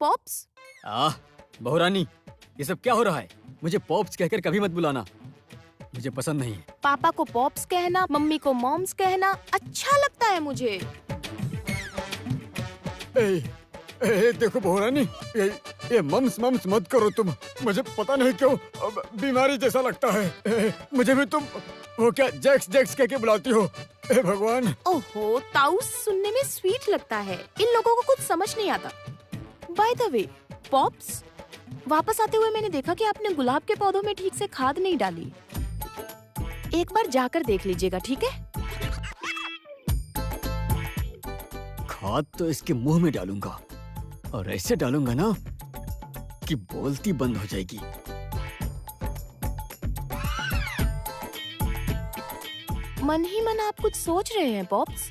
Pops. बहू रानी, ये सब क्या हो रहा है? मुझे पॉप्स कहकर कभी मत बुलाना, मुझे पसंद नहीं है। पापा को पॉप्स कहना, मम्मी को मॉम्स कहना अच्छा लगता है मुझे। देखो बहू रानी, ये मम्स मत करो तुम, मुझे पता नहीं क्यों बीमारी जैसा लगता है। मुझे भी तुम वो क्या जैक्स कह के बुलाती हो। भगवान। ओहो, ताऊस सुनने में स्वीट लगता है, इन लोगों को कुछ समझ नहीं आता। बाय द वे पॉप्स, वापस आते हुए मैंने देखा कि आपने गुलाब के पौधों में ठीक से खाद नहीं डाली। एक बार जाकर देख लीजिएगा, ठीक है? खाद तो इसके मुंह में डालूंगा, और ऐसे डालूंगा ना कि बोलती बंद हो जाएगी। मन ही मन आप कुछ सोच रहे हैं पॉप्स?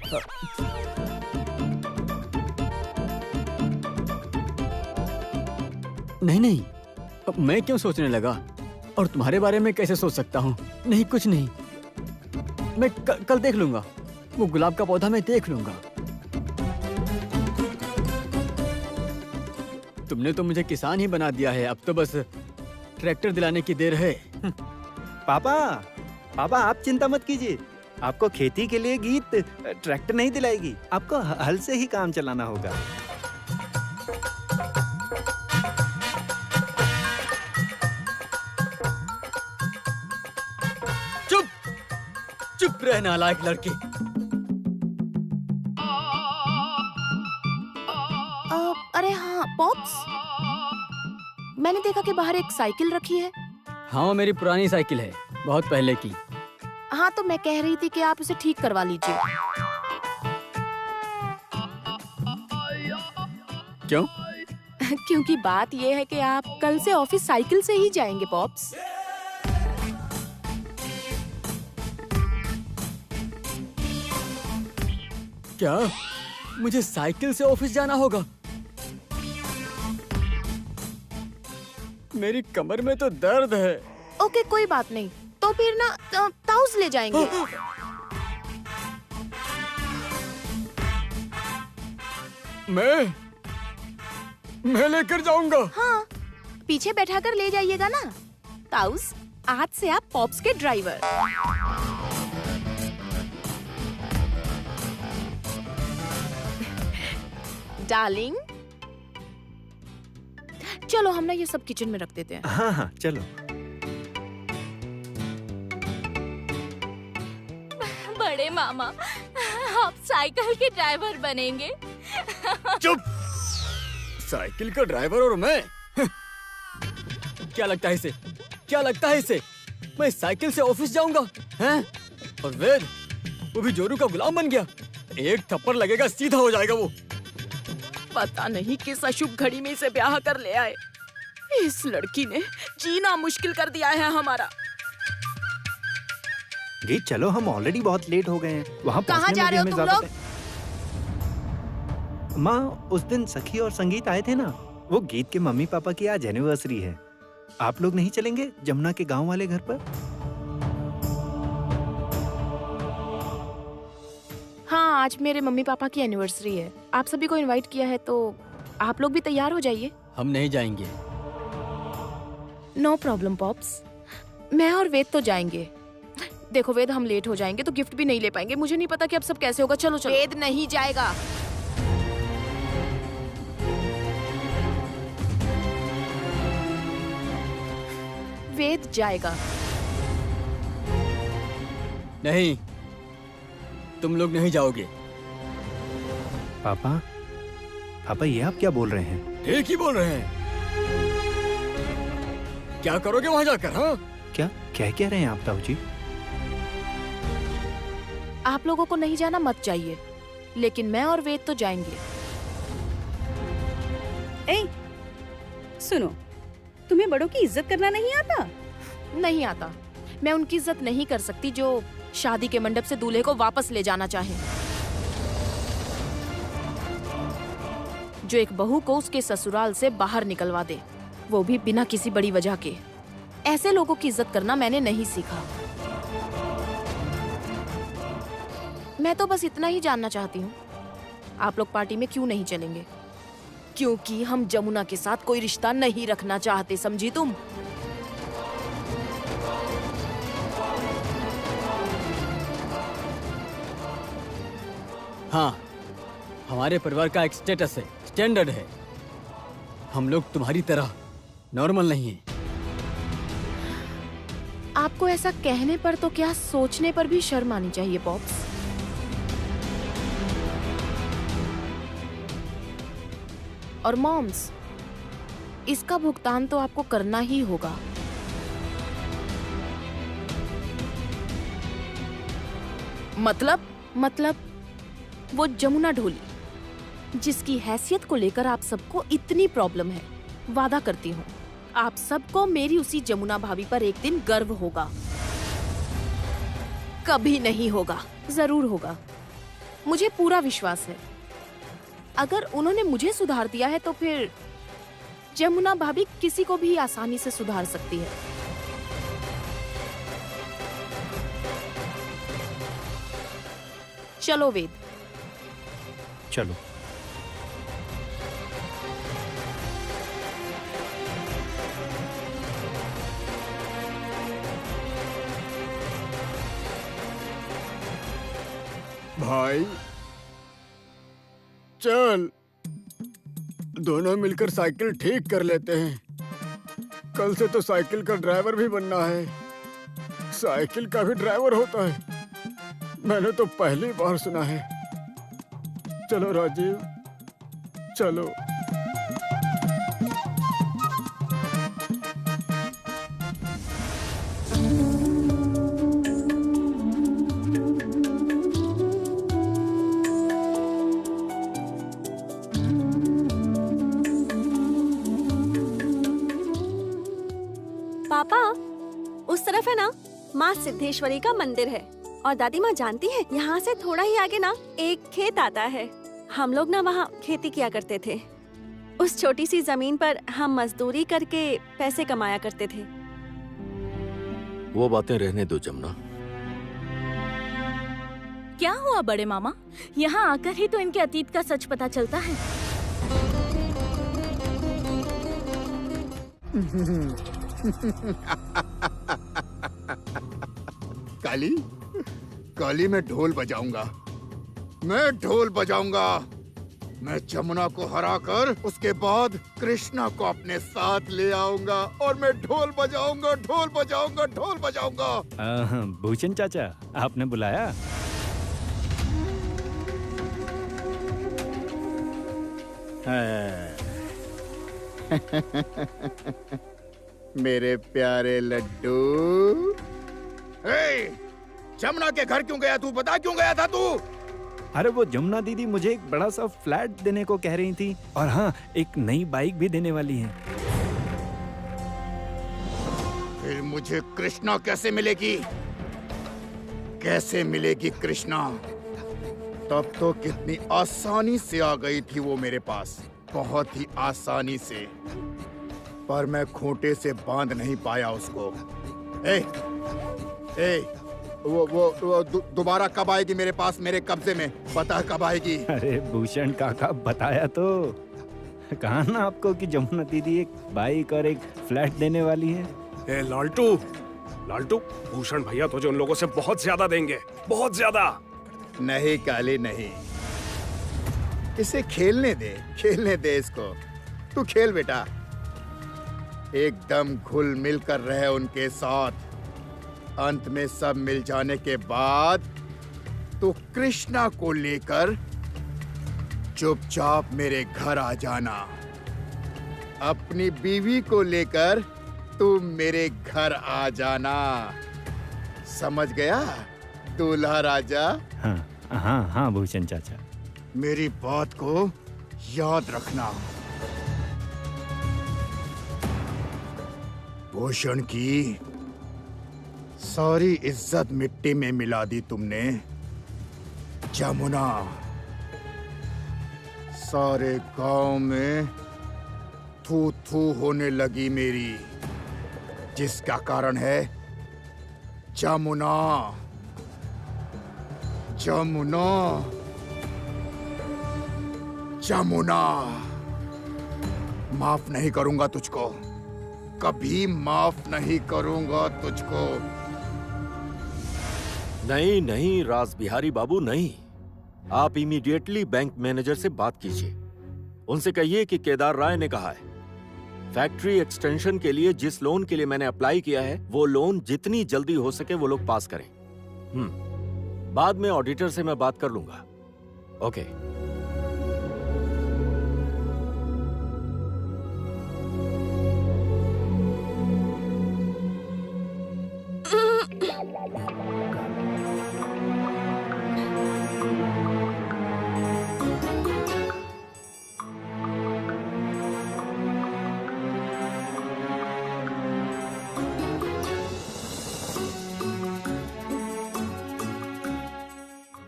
नहीं, मैं क्यों सोचने लगा, और तुम्हारे बारे में कैसे सोच सकता हूँ? नहीं, कुछ नहीं, मैं कल देख लूंगा, वो गुलाब का पौधा मैं देख लूंगा। तुमने तो मुझे किसान ही बना दिया है, अब तो बस ट्रैक्टर दिलाने की देर है। पापा आप चिंता मत कीजिए, आपको खेती के लिए गीत ट्रैक्टर नहीं दिलाएगी, आपको हल से ही काम चलाना होगा। चुप रह नालायक लड़के। अरे हाँ पॉप्स, मैंने देखा कि बाहर एक साइकिल रखी है। हाँ, वो मेरी पुरानी साइकिल है, बहुत पहले की। हाँ, तो मैं कह रही थी कि आप उसे ठीक करवा लीजिए। क्यों? क्योंकि बात ये है कि आप कल से ऑफिस साइकिल से ही जाएंगे पॉप्स। क्या मुझे साइकिल से ऑफिस जाना होगा? मेरी कमर में तो दर्द है। ओके, कोई बात नहीं, तो फिर ना ताऊस ले जाएंगे। मैं लेकर जाऊंगा। हाँ, पीछे बैठाकर ले जाइएगा ना। ताऊस, आज से आप पॉप्स के ड्राइवर। डार्लिंग, चलो हम ना ये सब किचन में रख देते हैं। हाँ, चलो। बड़े मामा, आप साइकिल के ड्राइवर बनेंगे। चुप! साइकिल का ड्राइवर और मैं? क्या लगता है इसे? मैं साइकिल से ऑफिस जाऊंगा, हैं? और वेद, वो भी जोरू का गुलाम बन गया। एक थप्पड़ लगेगा, सीधा हो जाएगा वो। पता नहीं किस अशुभ घड़ी में इसे ब्याह कर ले आए। इस लड़की ने जीना मुश्किल कर दिया है हमारा। गीत, चलो, हम ऑलरेडी बहुत लेट हो गए हैं। वहाँ कहाँ जा रहे हो तुम लोग? माँ, उस दिन सखी और संगीत आए थे ना, वो गीत के मम्मी पापा की आज एनिवर्सरी है। आप लोग नहीं चलेंगे जमुना के गांव वाले घर पर? हाँ, आज मेरे मम्मी पापा की एनिवर्सरी है। आप सभी को इनवाइट किया है, तो आप लोग भी तैयार हो जाइए। हम नहीं जाएंगे। नो प्रॉब्लम पॉप्स, मैं और वेद तो जाएंगे। देखो वेद, हम लेट हो जाएंगे तो गिफ्ट भी नहीं ले पाएंगे। मुझे नहीं पता कि अब सब कैसे होगा। चलो। वेद नहीं जाएगा। वेद जाएगा। नहीं, तुम लोग नहीं जाओगे। पापा, ये आप क्या बोल रहे हैं? ठीक ही बोल रहे हैं। क्या करोगे वहाँ जाकर? हाँ, क्या कह रहे हैं आप ताऊ जी? आप लोगों को नहीं जाना मत चाहिए, लेकिन मैं और वेद तो जाएंगे। सुनो, तुम्हें बड़ों की इज्जत करना नहीं आता? नहीं आता। मैं उनकी इज्जत नहीं कर सकती जो शादी के मंडप से दूल्हे को वापस ले जाना चाहे, जो एक बहू को उसके ससुराल से बाहर निकलवा दे, वो भी बिना किसी बड़ी वजह के। ऐसे लोगों की इज्जत करना मैंने नहीं सीखा। मैं तो बस इतना ही जानना चाहती हूँ, आप लोग पार्टी में क्यों नहीं चलेंगे? क्योंकि हम जमुना के साथ कोई रिश्ता नहीं रखना चाहते, समझी तुम? हाँ, हमारे परिवार का एक स्टेटस है, स्टैंडर्ड है। हम लोग तुम्हारी तरह नॉर्मल नहीं हैं। आपको ऐसा कहने पर तो क्या, सोचने पर भी शर्म आनी चाहिए पॉप्स। और मॉम्स, इसका भुगतान तो आपको करना ही होगा। मतलब वो जमुना ढोली जिसकी हैसियत को लेकर आप सबको इतनी प्रॉब्लम है। वादा करती हूँ आप सबको मेरी उसी जमुना भाभी पर एक दिन गर्व होगा। कभी नहीं होगा, जरूर होगा। मुझे पूरा विश्वास है। अगर उन्होंने मुझे सुधार दिया है तो फिर जमुना भाभी किसी को भी आसानी से सुधार सकती है। चलो वेद, चलो। भाई चल, दोनों मिलकर साइकिल ठीक कर लेते हैं। कल से तो साइकिल का ड्राइवर भी बनना है। साइकिल का भी ड्राइवर होता है, मैंने तो पहली बार सुना है। चलो राजीव, चलो। पापा, उस तरफ है ना माँ सिद्धेश्वरी का मंदिर है। और दादी माँ जानती है, यहाँ से थोड़ा ही आगे ना एक खेत आता है। हम लोग ना वहाँ खेती किया करते थे। उस छोटी सी जमीन पर हम मजदूरी करके पैसे कमाया करते थे। वो बातें रहने दो जमुना। क्या हुआ बड़े मामा? यहाँ आकर ही तो इनके अतीत का सच पता चलता है। काली, काली मैं ढोल बजाऊंगा। मैं जमुना को हराकर उसके बाद कृष्णा को अपने साथ ले आऊंगा और मैं ढोल बजाऊंगा। भूषण चाचा, आपने बुलाया? मेरे प्यारे लड्डू। जमुना के घर क्यों गया तू? बता, क्यों गया था तू? अरे वो जमुना दीदी मुझे एक बड़ा सा फ्लैट देने को कह रही थी, और हाँ, एक नई बाइक भी देने वाली है। फिर मुझे कृष्णा कैसे मिलेगी कृष्णा? तब तो कितनी आसानी से आ गई थी वो मेरे पास, बहुत ही आसानी से। पर मैं खूंटे से बांध नहीं पाया उसको। वो दोबारा कब आएगी मेरे पास, मेरे कब्जे में? पता है कब आएगी? अरे भूषण काका, बताया तो, कहा ना आपको कि जमुना दीदी एक बाइक और एक फ्लैट देने वाली है। लालटू, भूषण भैया तुझे उन लोगों से बहुत ज्यादा देंगे, बहुत ज्यादा। नहीं काली, नहीं। इसे खेलने दे इसको। तू खेल बेटा, एकदम घुल मिल कर रहे उनके साथ। अंत में सब मिल जाने के बाद तो कृष्णा को लेकर चुपचाप मेरे घर आ जाना। अपनी बीवी को लेकर तुम मेरे घर आ जाना। समझ गया दूल्हा राजा? हाँ भूषण चाचा, मेरी बात को याद रखना। भूषण की सारी इज्जत मिट्टी में मिला दी तुमने जमुना। सारे गांव में थू थू होने लगी मेरी, जिसका कारण है जमुना। जमुना, जमुना। माफ नहीं करूंगा तुझको, कभी माफ नहीं करूंगा तुझको। नहीं नहीं राज बिहारी बाबू, नहीं। आप इमीडिएटली बैंक मैनेजर से बात कीजिए। उनसे कहिए कि केदार राय ने कहा है फैक्ट्री एक्सटेंशन के लिए जिस लोन के लिए मैंने अप्लाई किया है वो लोन जितनी जल्दी हो सके वो लोग पास करें। बाद में ऑडिटर से मैं बात कर लूंगा। ओके।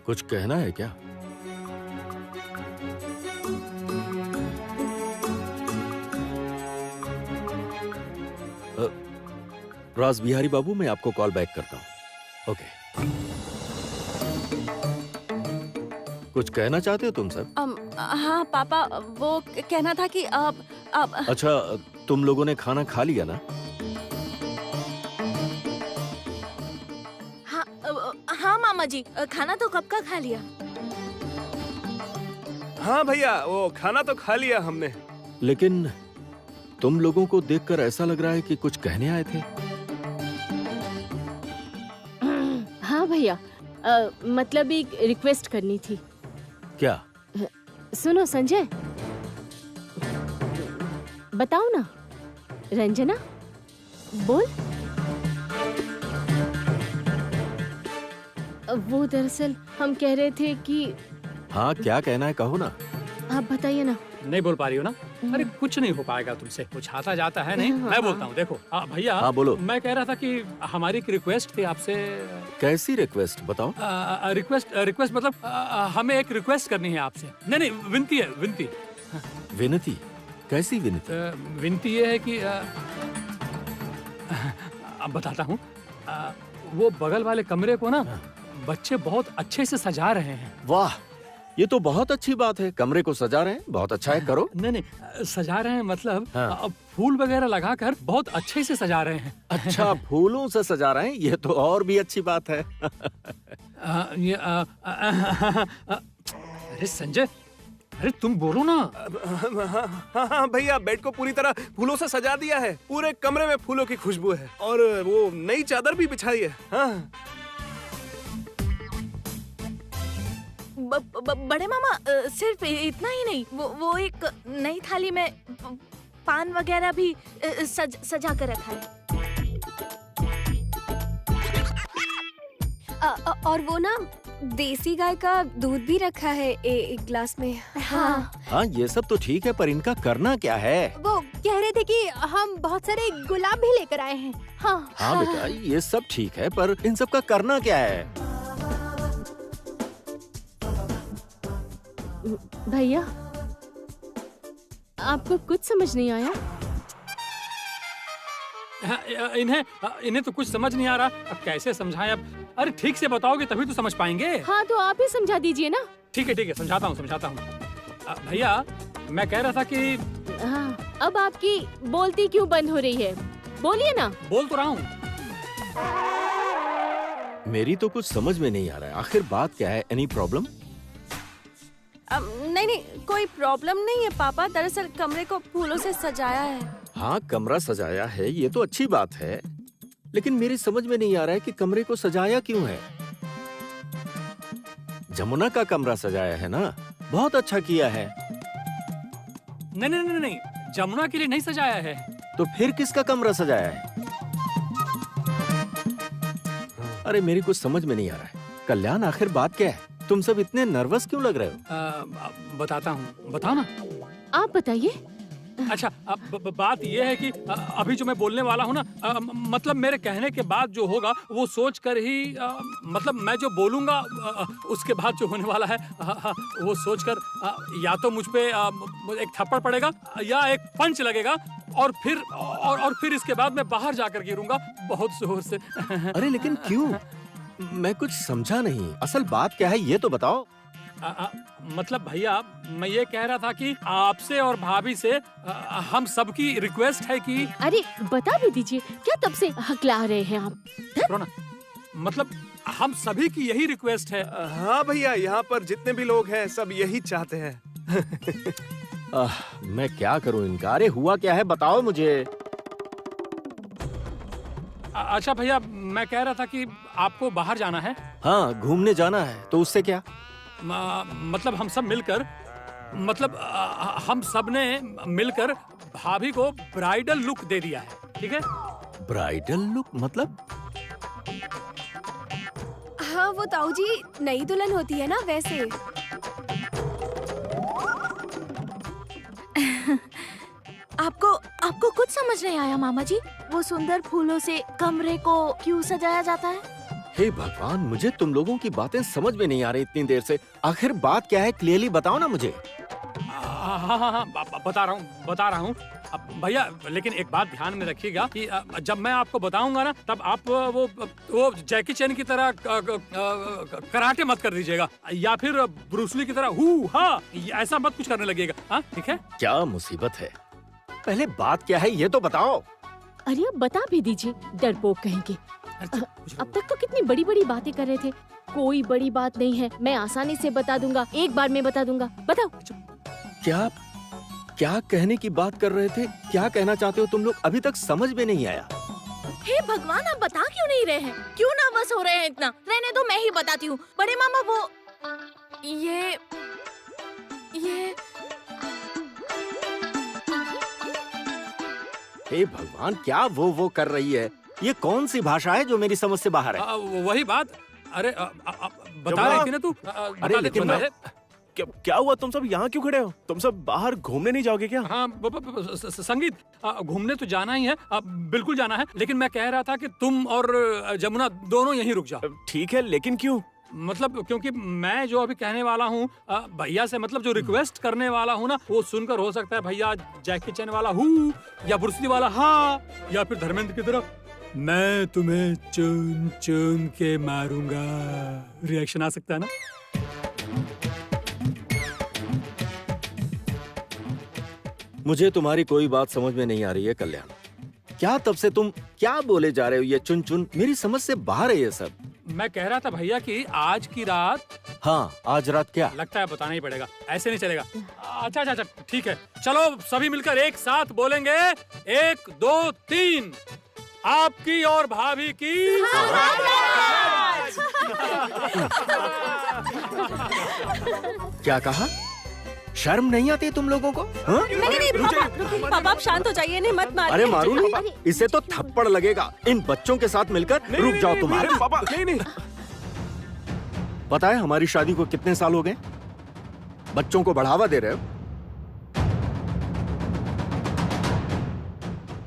कुछ कहना है क्या? राज बिहारी बाबू, मैं आपको कॉल बैक करता हूं। ओके। कुछ कहना चाहते हो तुम सब? हाँ पापा, वो कहना था कि अब अच्छा, तुम लोगों ने खाना खा लिया ना? हाँ मामा जी, खाना तो कब का खा लिया। हाँ भैया, वो खाना तो खा लिया हमने। लेकिन तुम लोगों को देखकर ऐसा लग रहा है कि कुछ कहने आए थे। हाँ भैया, मतलब एक रिक्वेस्ट करनी थी। क्या? सुनो संजय, बताओ ना। रंजना, बोल। वो दरअसल हम कह रहे थे कि। हाँ, क्या कहना है, कहो ना। आप बताइए ना। नहीं बोल पा रही हो ना? अरे कुछ नहीं हो पाएगा तुमसे, कुछ आता जाता है नहीं। मैं बोलता हूँ, देखो भैया। हाँ बोलो। मैं कह रहा था कि हमारी एक रिक्वेस्ट थी आपसे। कैसी रिक्वेस्ट, बताओ। रिक्वेस्ट मतलब हमें एक रिक्वेस्ट करनी है आपसे। नहीं, विनती है, विनती। विनती? कैसी विनती? विनती ये है कि अब बताता हूँ। वो बगल वाले कमरे को ना बच्चे बहुत अच्छे से सजा रहे हैं। वाह, ये तो बहुत अच्छी बात है। कमरे को सजा रहे हैं, बहुत अच्छा है, करो। नहीं, सजा रहे हैं मतलब फूल वगैरह लगाकर बहुत अच्छे से सजा रहे हैं। अच्छा, फूलों से सजा रहे हैं, ये तो और भी अच्छी बात है। अरे संजय, अरे तुम बोलो ना। हाँ भैया, बेड को पूरी तरह फूलों से सजा दिया है। पूरे कमरे में फूलों की खुशबू है और वो नई चादर भी बिछाई है। हाँ। बड़े मामा, सिर्फ इतना ही नहीं, वो एक नई थाली में पान वगैरह भी सजा कर रखा है। और वो ना देसी गाय का दूध भी रखा है एक ग्लास में। हाँ हाँ, ये सब तो ठीक है, पर इनका करना क्या है? वो कह रहे थे कि हम बहुत सारे गुलाब भी लेकर आए हैं। हाँ बेटा, ये सब ठीक है, पर इन सब का करना क्या है? भैया, आपको कुछ समझ नहीं आया? इन्हें तो कुछ समझ नहीं आ रहा। अब कैसे समझाएं अब? अरे ठीक से बताओगे तभी तो समझ पाएंगे। हाँ, तो आप ही समझा दीजिए ना। ठीक है, समझाता हूँ। भैया, मैं कह रहा था कि अब आपकी बोलती क्यों बंद हो रही है? बोलिए ना। बोल तो रहा हूँ। मेरी तो कुछ समझ में नहीं आ रहा है, आखिर बात क्या है? Any problem? नहीं, कोई प्रॉब्लम नहीं है पापा। दरअसल कमरे को फूलों से सजाया है। हाँ, कमरा सजाया है, ये तो अच्छी बात है, लेकिन मेरी समझ में नहीं आ रहा है कि कमरे को सजाया क्यों है। जमुना का कमरा सजाया है ना, बहुत अच्छा किया है। नहीं, जमुना के लिए नहीं सजाया है। तो फिर किसका कमरा सजाया है? अरे मेरी कुछ समझ में नहीं आ रहा है। कल्याण, आखिर बात क्या है? तुम सब इतने नर्वस क्यों लग रहे हो? बताता हूँ, बताओ ना। आप बताइए। अच्छा, बात यह है कि अभी जो मैं बोलने वाला हूँ ना, मतलब मेरे कहने के बाद जो होगा वो सोच कर ही, मतलब मैं जो बोलूँगा उसके बाद जो होने वाला है वो सोचकर या तो मुझ पे एक थप्पड़ पड़ेगा या एक पंच लगेगा और फिर इसके बाद मैं बाहर जाकर गिरूंगा बहुत जोर से। अरे लेकिन क्यों? मैं कुछ समझा नहीं। असल बात क्या है ये तो बताओ। मतलब भैया मैं ये कह रहा था कि आपसे और भाभी से हम सबकी रिक्वेस्ट है कि अरे बता भी दीजिए, क्या तब से हकला रहे हैं आप? ना, मतलब हम सभी की यही रिक्वेस्ट है। हाँ भैया, यहाँ पर जितने भी लोग हैं सब यही चाहते हैं। मैं क्या करूं इनका? अरे हुआ क्या है बताओ मुझे। अच्छा भैया, मैं कह रहा था कि आपको बाहर जाना है। हाँ, घूमने जाना है, तो उससे क्या? मतलब हम सब मिलकर, मतलब हम सब ने मिलकर भाभी को ब्राइडल लुक दे दिया है, ठीक है? ब्राइडल लुक मतलब? हाँ, वो ताऊ जी नई दुल्हन होती है ना, वैसे। आपको कुछ समझ नहीं आया मामा जी? वो सुंदर फूलों से कमरे को क्यों सजाया जाता है? हे भगवान, मुझे तुम लोगों की बातें समझ में नहीं आ रही इतनी देर से। आखिर बात क्या है, क्लियरली बताओ ना मुझे। हाँ, बता रहा हूँ। अब भैया, लेकिन एक बात ध्यान में रखिएगा कि जब मैं आपको बताऊंगा ना, तब आप वो जैकी चैन की तरह कराटे मत कर दीजिएगा, या फिर ब्रूसली की तरह हाँ ऐसा मत कुछ करने लगेगा। हाँ, ठीक है? क्या मुसीबत है? पहले बात क्या है ये तो बताओ। अरे अब बता भी दीजिए, डरपोक कहेंगे। अब तक तो कितनी बड़ी बड़ी बातें कर रहे थे। कोई बड़ी बात नहीं है, मैं आसानी से बता दूंगा, एक बार में बता दूंगा। बताओ। क्या कहने की बात कर रहे थे? क्या कहना चाहते हो तुम लोग? अभी तक समझ में नहीं आया। हे भगवान, आप बता क्यों नहीं रहे हैं? क्यों नर्वस हो रहे हैं इतना? रहने दो, मैं ही बताती हूँ। बड़े मामा, वो ये हे भगवान, क्या वो कर रही है? ये कौन सी भाषा है जो मेरी समझ से बाहर है? वही बात। अरे बता रही थी ना तू। अरे लेकिन क्या हुआ? तुम सब यहाँ क्यों खड़े हो? तुम सब बाहर घूमने नहीं जाओगे क्या? हाँ संगीत, घूमने तो जाना ही है, बिल्कुल जाना है, लेकिन मैं कह रहा था कि तुम और जमुना दोनों यहीं रुक जाओ। ठीक है, लेकिन क्यों? मतलब क्योंकि मैं जो अभी कहने वाला हूँ भैया से, मतलब जो रिक्वेस्ट करने वाला हूँ ना, वो सुनकर हो सकता है भैया जैकी चैन वाला या ब्रूसली वाला हाँ, या फिर धर्मेंद्र की तरफ मैं तुम्हें चुन चुन के मारूंगा रिएक्शन आ सकता है ना। मुझे तुम्हारी कोई बात समझ में नहीं आ रही है कल्याण। क्या तब से तुम क्या बोले जा रहे हो? ये चुन चुन मेरी समझ से बाहर है ये सब। मैं कह रहा था भैया कि आज की रात। हाँ, आज रात क्या? लगता है बताना ही पड़ेगा, ऐसे नहीं चलेगा। अच्छा ठीक है, चलो सभी मिलकर एक साथ बोलेंगे, 1 2 3। आपकी और भाभी की क्या कहा? शर्म नहीं आती तुम लोगों को? हाँ? नहीं, पापा आप शांत हो जाइए, नहीं मत मारिए। अरे मारू नहीं, इसे तो थप्पड़ लगेगा। इन बच्चों के साथ मिलकर रुक जाओ तुम्हारे पापा। नहीं। पता है हमारी शादी को कितने साल हो गए? बच्चों को बढ़ावा दे रहे हो।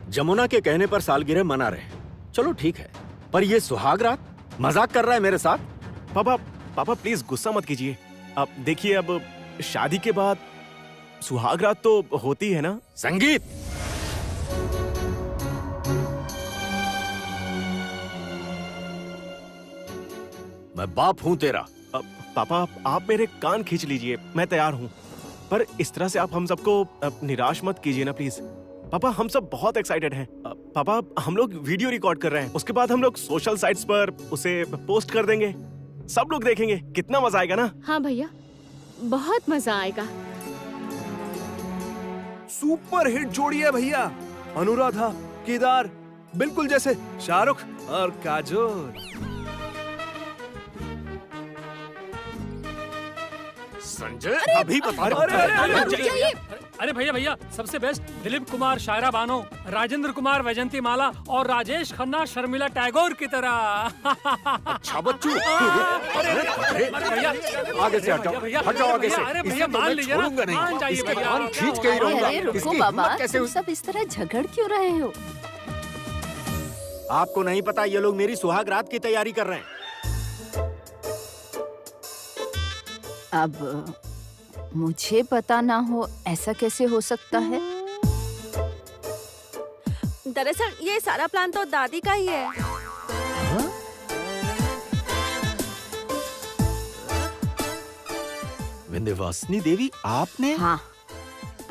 जमुना के कहने पर सालगिरह मना रहे, चलो ठीक है, पर ये सुहाग रात मजाक कर रहा है मेरे साथ। पापा प्लीज गुस्सा मत कीजिए। अब देखिए, अब शादी के बाद सुहाग रात तो होती है ना। संगीत, मैं बाप हूं तेरा। पापा आप मेरे कान खींच लीजिए, मैं तैयार हूं, पर इस तरह से आप हम सबको निराश मत कीजिए ना प्लीज। पापा हम सब बहुत एक्साइटेड हैं। पापा हम लोग वीडियो रिकॉर्ड कर रहे हैं, उसके बाद हम लोग सोशल साइट्स पर उसे पोस्ट कर देंगे, सब लोग देखेंगे, कितना मजा आएगा ना। हाँ भैया, बहुत मजा आएगा। सुपर हिट जोड़ी है भैया, अनुराधा केदार, बिल्कुल जैसे शाहरुख और काजोल। संजय अभी बता। अरे भैया सबसे बेस्ट दिलीप कुमार शायरा बानो, राजेंद्र कुमार वैजंती माला और राजेश खन्ना शर्मिला टैगोर की तरह। अच्छा बच्चू, आगे से हटाओ, हटाओ आगे से। अरे भैया मान लीजिए ना, मान जाइए भैया, खींच के ही रहूंगा। रुको बाबा, तुम सब इस तरह झगड़ क्यों रहे हो? आपको नहीं पता ये लोग मेरी सुहाग रात की तैयारी कर रहे हैं। अब मुझे पता ना हो ऐसा कैसे हो सकता है? दरअसल ये सारा प्लान तो दादी का ही है। विंध्यवासिनी देवी, आपने? हाँ,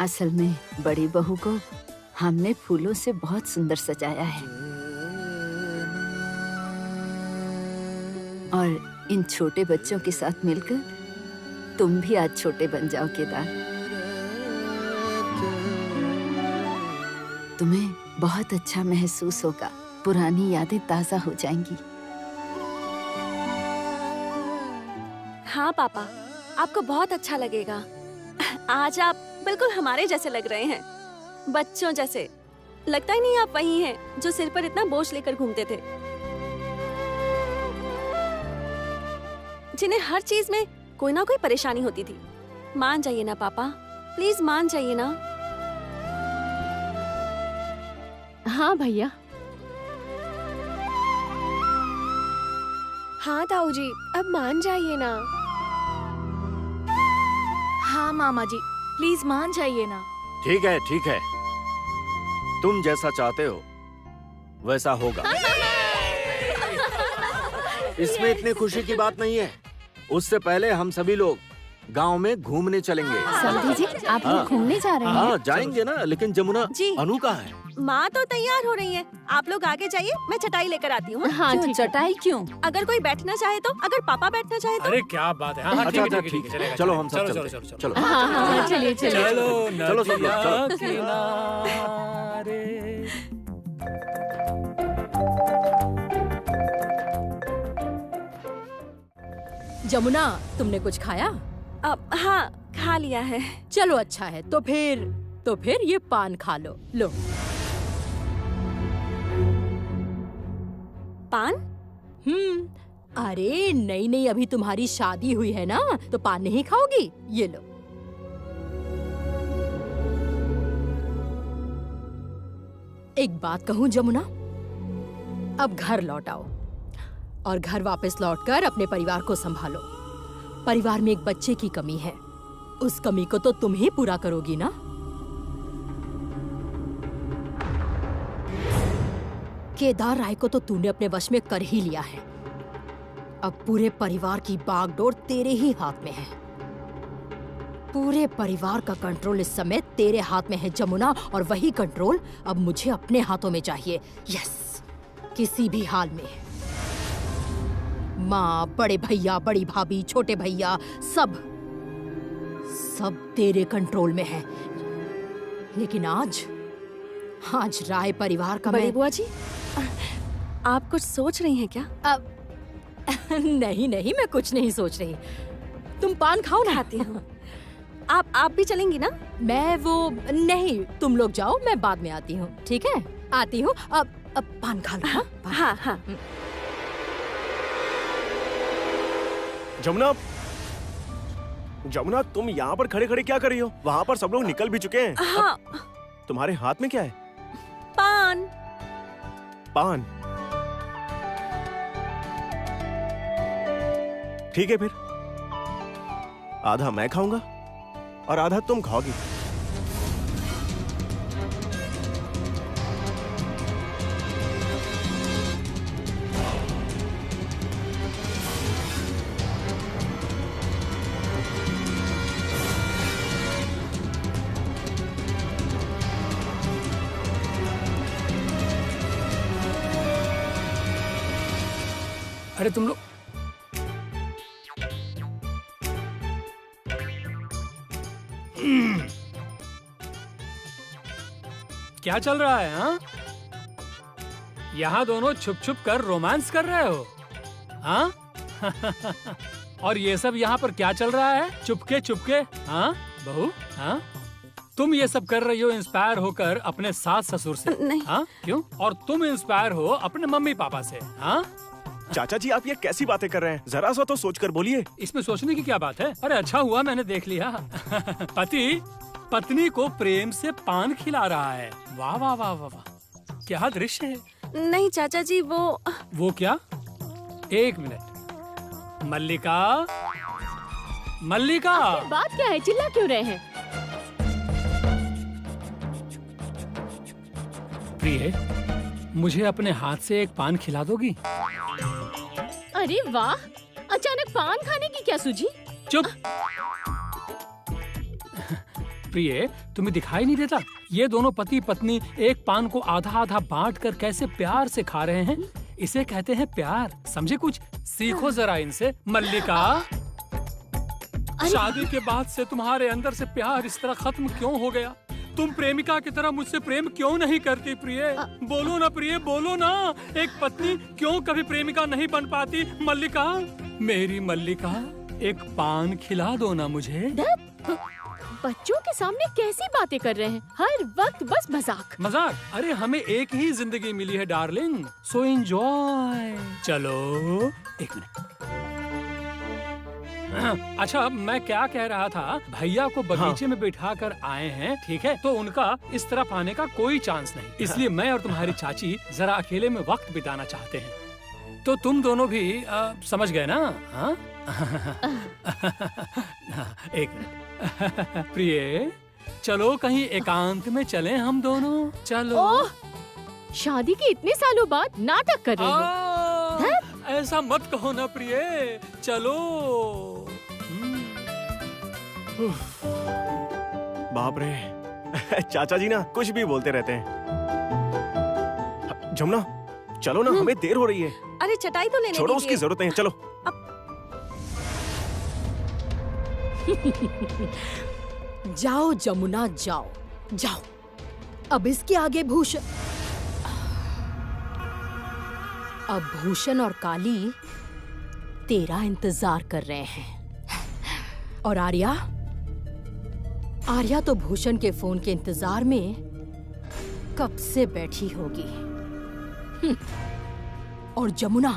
असल में बड़ी बहू को हमने फूलों से बहुत सुंदर सजाया है और इन छोटे बच्चों के साथ मिलकर तुम भी आज छोटे बन जाओ केदार। तुम्हें बहुत अच्छा महसूस होगा, पुरानी यादें ताजा हो जाएंगी। हाँ पापा, आपको बहुत अच्छा लगेगा। आज आप बिल्कुल हमारे जैसे लग रहे हैं, बच्चों जैसे। लगता ही नहीं आप वही हैं जो सिर पर इतना बोझ लेकर घूमते थे, जिन्हें हर चीज में कोई ना कोई परेशानी होती थी। मान जाइए ना पापा, प्लीज मान जाइए ना। हाँ भैया। हाँ ताऊ जी, अब मान जाइए ना। हाँ मामा जी, प्लीज मान जाइए ना। ठीक है, ठीक है, तुम जैसा चाहते हो वैसा होगा। इसमें इतनी खुशी की बात नहीं है। उससे पहले हम सभी लोग गांव में घूमने चलेंगे। समधी जी, आप लोग घूमने जा रहे हैं? हाँ जाएंगे ना, लेकिन जमुना जी। अनु कहाँ है? माँ तो तैयार हो रही है, आप लोग आगे जाइए, मैं चटाई लेकर आती हूँ। हाँ क्यों ठीक है। चटाई क्यों? अगर कोई बैठना चाहे तो, अगर पापा बैठना चाहे तो। अरे क्या बात है। हाँ, अच्छा, ठीक है, अच्छा, ठीक है, चलेगा, चलो हम सब चलो, चलते चलो, हैं। चलो, चलो। हाँ हाँ हाँ, चलिए चलिए। चलो सब लोग, चलो। नदिया किनारे। जमुना, तुमने कुछ खाया? अब हाँ, खा लिया है। चलो अच्छा है, तो फिर ये पान खा लो। लो। पान? अरे नई नई अभी तुम्हारी शादी हुई है ना, तो पान नहीं खाओगी? ये लो। एक बात कहूँ जमुना, अब घर लौट आओ और घर वापस लौटकर अपने परिवार को संभालो। परिवार में एक बच्चे की कमी है, उस कमी को तो तुम ही पूरा करोगी ना? केदार राय को तो तूने अपने वश में कर ही लिया है। अब पूरे परिवार की बागडोर तेरे ही हाथ में है। पूरे परिवार का कंट्रोल इस समय तेरे हाथ में है जमुना, और वही कंट्रोल अब मुझे अपने हाथों में चाहिए। यस, किसी भी हाल में। माँ, बड़े भैया, बड़ी भाभी, छोटे भैया, सब तेरे कंट्रोल में है। लेकिन आज राय परिवार का बड़ी बुआ जी, आप कुछ सोच रही हैं क्या? नहीं, मैं कुछ नहीं सोच रही। तुम पान खाओ ना। खाती हूँ। आप भी चलेंगी ना? मैं वो नहीं, तुम लोग जाओ, मैं बाद में आती हूँ। ठीक है, आती हूँ। अब पान खा लो। हाँ हाँ। जमुना, तुम यहाँ पर खड़े खड़े क्या कर रही हो? वहाँ पर सब लोग निकल भी चुके हैं। हाँ। तुम्हारे हाथ में क्या है? पान। ठीक है, फिर आधा मैं खाऊंगा और आधा तुम खाओगी। अरे तुम लोग क्या चल रहा है? हाँ, यहाँ दोनों छुप छुप कर रोमांस कर रहे हो? हाँ? और ये सब यहाँ पर क्या चल रहा है? चुपके? हाँ बहू, हाँ तुम ये सब कर रही हो इंस्पायर होकर अपने सास ससुर से? नहीं। हाँ क्यों? और तुम इंस्पायर हो अपने मम्मी पापा से? हाँ चाचा जी, आप ये कैसी बातें कर रहे हैं? जरा सा तो सोच कर बोलिए। इसमें सोचने की क्या बात है? अरे अच्छा हुआ मैंने देख लिया। पति पत्नी को प्रेम से पान खिला रहा है। वाह वाह वाह वाह, क्या दृश्य है। नहीं चाचा जी, वो क्या? एक मिनट। मल्लिका, बात क्या है? चिल्ला क्यों रहे हैं? प्रिय, मुझे अपने हाथ से एक पान खिला दोगी? अरे वाह, अचानक पान खाने की क्या सूझी? चुप। प्रिय, तुम्हें दिखाई नहीं देता? ये दोनों पति पत्नी एक पान को आधा आधा बांट कर कैसे प्यार से खा रहे हैं। इसे कहते हैं प्यार। समझे कुछ? सीखो जरा इनसे। मल्लिका, शादी के बाद से तुम्हारे अंदर से प्यार इस तरह खत्म क्यों हो गया? तुम प्रेमिका की तरह मुझसे प्रेम क्यों नहीं करती प्रिय? बोलो ना प्रिय, बोलो ना। एक पत्नी क्यों कभी प्रेमिका नहीं बन पाती? मल्लिका, मेरी मल्लिका, एक पान खिला दो ना मुझे। बच्चों के सामने कैसी बातें कर रहे हैं? हर वक्त बस मजाक मजाक। अरे हमें एक ही जिंदगी मिली है डार्लिंग, सो एंजॉय। चलो एक मिनट। अच्छा, मैं क्या कह रहा था, भैया को बगीचे में बिठा कर आए हैं, ठीक है? तो उनका इस तरफ आने का कोई चांस नहीं, इसलिए मैं और तुम्हारी चाची जरा अकेले में वक्त बिताना चाहते हैं। तो तुम दोनों भी समझ गए ना? हाँ? एक मिनट। प्रिय, चलो कहीं एकांत में चलें हम दोनों। चलो। ओह, शादी के इतने सालों बाद नाटक कर रहे हो। ऐसा मत कहो ना प्रिय, चलो। बाप रे, चाचा जी ना कुछ भी बोलते रहते हैं। जमुना, चलो ना, हमें देर हो रही है। अरे चटाई तो लेने छोड़ो, उसकी जरूरत नहीं है, चलो। जाओ जमुना, जाओ जाओ। अब इसके आगे भूषण, अब भूषण और काली तेरा इंतजार कर रहे हैं। और आर्या, आर्या तो भूषण के फोन के इंतजार में कब से बैठी होगी। और जमुना,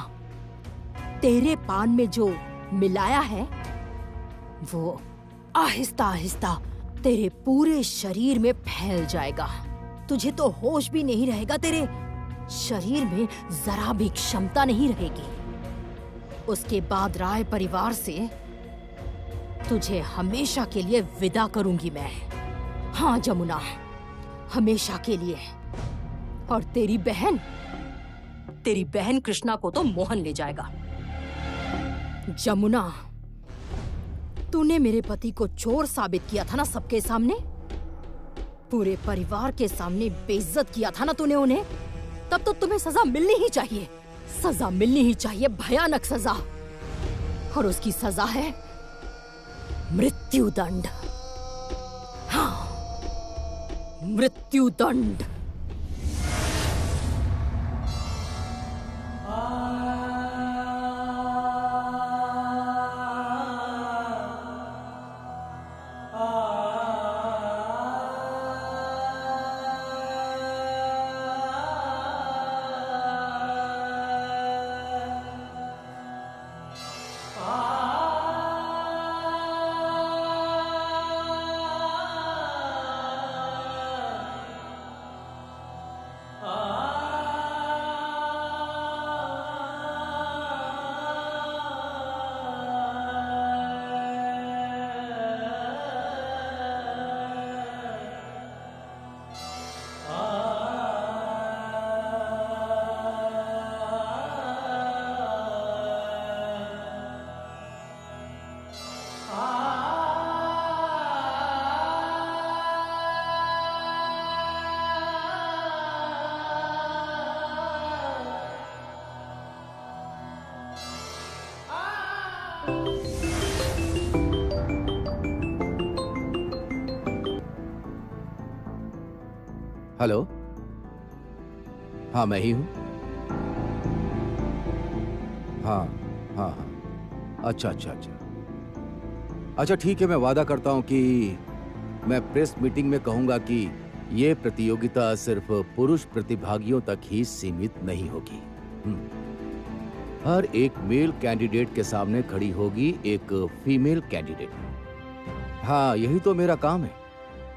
तेरे पान में जो मिलाया है वो आहिस्ता आहिस्ता तेरे पूरे शरीर में फैल जाएगा। तुझे तो होश भी नहीं रहेगा, तेरे शरीर में जरा भी क्षमता नहीं रहेगी। उसके बाद राय परिवार से तुझे हमेशा के लिए विदा करूंगी मैं। हाँ जमुना, हमेशा के लिए। और तेरी बहन कृष्णा को तो मोहन ले जाएगा। जमुना, तूने मेरे पति को चोर साबित किया था ना सबके सामने, पूरे परिवार के सामने बेइज्जत किया था ना तूने उन्हें। तब तो तुम्हें सजा मिलनी ही चाहिए, सजा मिलनी ही चाहिए, भयानक सजा। और उसकी सजा है मृत्युदंड। हाँ, मृत्युदंड। हेलो, हाँ मैं ही हूँ। हाँ हाँ हाँ, अच्छा अच्छा अच्छा अच्छा, ठीक है। मैं वादा करता हूँ कि मैं प्रेस मीटिंग में कहूँगा कि ये प्रतियोगिता सिर्फ पुरुष प्रतिभागियों तक ही सीमित नहीं होगी। हर एक मेल कैंडिडेट के सामने खड़ी होगी एक फीमेल कैंडिडेट। हाँ, यही तो मेरा काम है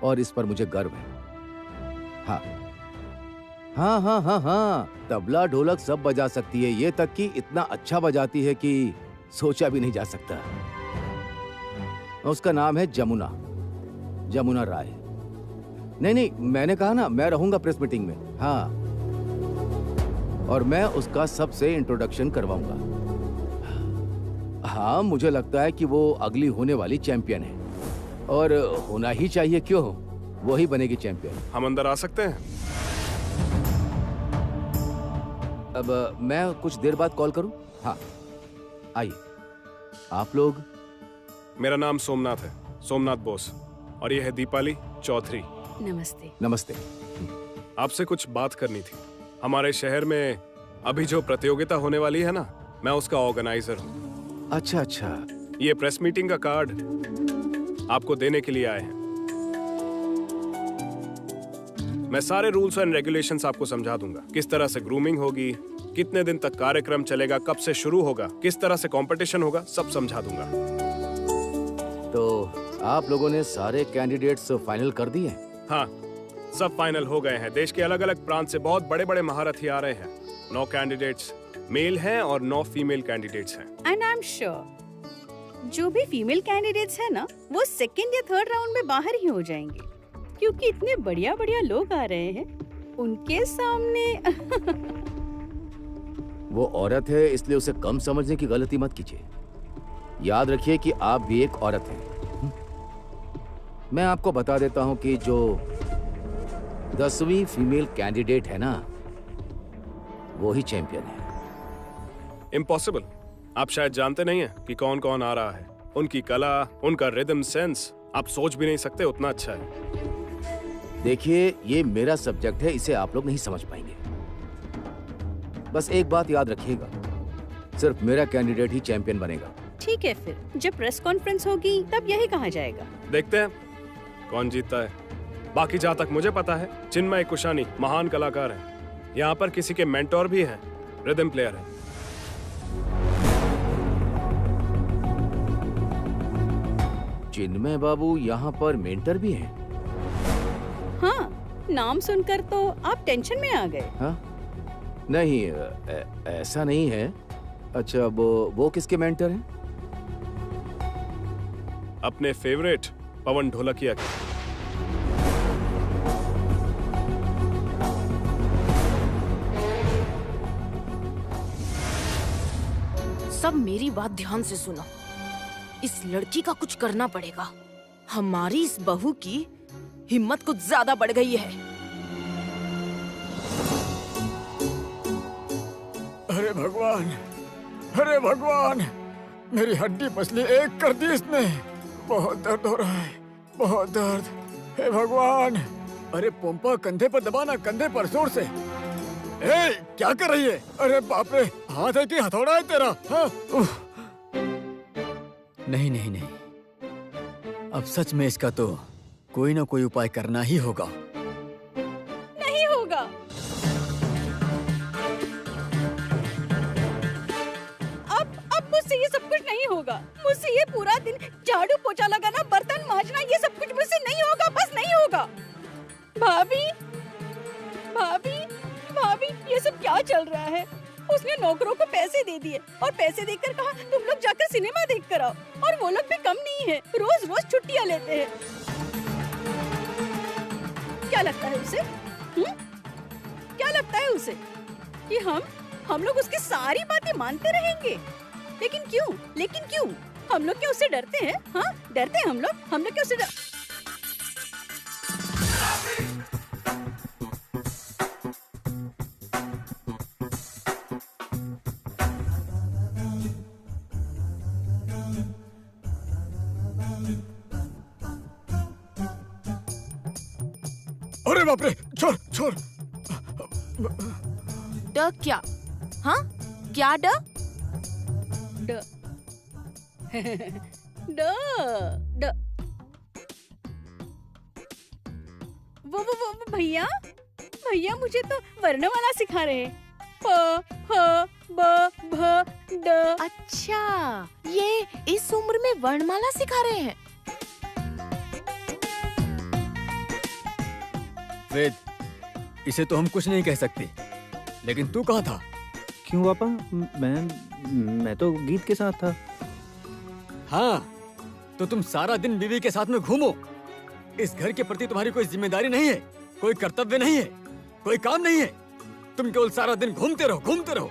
और इस पर मुझे गर्व है। हाँ हाँ हाँ हाँ हाँ, तबला ढोलक सब बजा सकती है, ये तक कि इतना अच्छा बजाती है कि सोचा भी नहीं जा सकता। उसका नाम है जमुना, जमुना राय। नहीं नहीं, मैंने कहा ना मैं रहूंगा प्रेस मीटिंग में। हाँ, और मैं उसका सबसे इंट्रोडक्शन करवाऊंगा। हाँ, मुझे लगता है कि वो अगली होने वाली चैंपियन है। और होना ही चाहिए, क्यों? वही बनेगी चैंपियन। हम अंदर आ सकते हैं? अब मैं कुछ देर बाद कॉल करूं? हाँ, आइए। आप लोग? मेरा नाम सोमनाथ है, सोमनाथ बोस, और ये है दीपाली चौधरी। नमस्ते। नमस्ते। आपसे कुछ बात करनी थी। हमारे शहर में अभी जो प्रतियोगिता होने वाली है ना, मैं उसका ऑर्गेनाइजर हूँ। अच्छा अच्छा। ये प्रेस मीटिंग का कार्ड आपको देने के लिए आए हैं। मैं सारे रूल्स एंड रेगुलेशंस आपको समझा दूंगा। किस तरह से ग्रूमिंग होगी, कितने दिन तक कार्यक्रम चलेगा, कब से शुरू होगा, किस तरह से कंपटीशन होगा, सब समझा दूंगा। तो आप लोगों ने सारे कैंडिडेट्स फाइनल कर दिए? हाँ, सब फाइनल हो गए हैं। देश के अलग अलग प्रांत से बहुत बड़े बड़े महारथी आ रहे हैं। 9 कैंडिडेट्स मेल हैं और 9 फीमेल कैंडिडेट्स हैं। एंड आई एम श्योर जो भी फीमेल कैंडिडेट्स हैं ना, वो सेकंड या थर्ड राउंड में बाहर ही हो जाएंगे, क्योंकि इतने बढ़िया बढ़िया लोग आ रहे हैं उनके सामने। वो औरत है, इसलिए उसे कम समझने की गलती मत कीजिए। याद रखिए कि आप भी एक औरत हैं। मैं आपको बता देता हूं कि जो 10वीं फीमेल कैंडिडेट है ना, वो ही चैंपियन है। इम्पॉसिबल। आप शायद जानते नहीं हैं कि कौन कौन आ रहा है। उनकी कला, उनका रिदम सेंस, आप सोच भी नहीं सकते उतना अच्छा है। देखिए, ये मेरा सब्जेक्ट है, इसे आप लोग नहीं समझ पाएंगे। बस एक बात याद रखिएगा, सिर्फ मेरा कैंडिडेट ही चैंपियन बनेगा। ठीक है, फिर जब प्रेस कॉन्फ्रेंस होगी तब यही कहा जाएगा। देखते हैं कौन जीतता है। बाकी जहाँ तक मुझे पता है, चिन्मय कुशानी महान कलाकार हैं। यहाँ पर किसी के मेंटोर भी हैं, रिदम प्लेयर है। चिन्मय बाबू यहाँ पर मेंटर भी हैं? हाँ, नाम सुनकर तो आप टेंशन में आ गए। हाँ? नहीं, ऐसा नहीं है। अच्छा, वो किसके मेंटर हैं? अपने फेवरेट पवन ढोलकिया के। सब मेरी बात ध्यान से सुनो। इस लड़की का कुछ करना पड़ेगा। हमारी इस बहू की हिम्मत कुछ ज्यादा बढ़ गई है। अरे भगवान, अरे भगवान, मेरी हड्डी पसली एक कर दी इसने। बहुत दर्द हो रहा है, बहुत दर्द। हे भगवान। अरे पोंपा, कंधे पर दबाना, कंधे पर जोर से। ए, क्या कर रही है? अरे बाप रे, हाथ है कि हथौड़ा है तेरा? हाँ? नहीं नहीं नहीं, अब सच में इसका तो कोई ना कोई उपाय करना ही होगा। नहीं होगा। अब मुझसे ये सब कुछ नहीं होगा। मुझसे ये पूरा दिन झाड़ू पोछा लगाना, बर्तन मांजना, ये सब कुछ मुझसे नहीं होगा। बस नहीं होगा। भाभी, भाभी, भाभी, ये सब क्या चल रहा है? उसने नौकरों को पैसे दे दिए और पैसे देकर कहा तुम लोग जाकर सिनेमा देख कर आओ, और वो लोग भी कम नहीं है, रोज रोज छुट्टियां लेते हैं। क्या लगता है उसे? क्या लगता है उसे कि हम लोग उसकी सारी बातें मानते रहेंगे? लेकिन क्यों? हम लोग क्या उससे डरते हैं? हाँ, डरते हैं हम लोग क्या उससे अरे बाप रे, छोड़ छोड़। ड क्या? हाँ, क्या ड? वो भैया मुझे तो वर्णमाला सिखा रहे हैं। प, फ, ब, भ, ड। अच्छा, ये इस उम्र में वर्णमाला सिखा रहे हैं। वेद, इसे तो हम कुछ नहीं कह सकते, लेकिन तू कहाँ था? क्यों पापा? मैं तो गीत के साथ था। हाँ, तो तुम सारा दिन बीवी के साथ में घूमो। इस घर के प्रति तुम्हारी कोई जिम्मेदारी नहीं है, कोई कर्तव्य नहीं है, कोई काम नहीं है। तुम केवल सारा दिन घूमते रहो।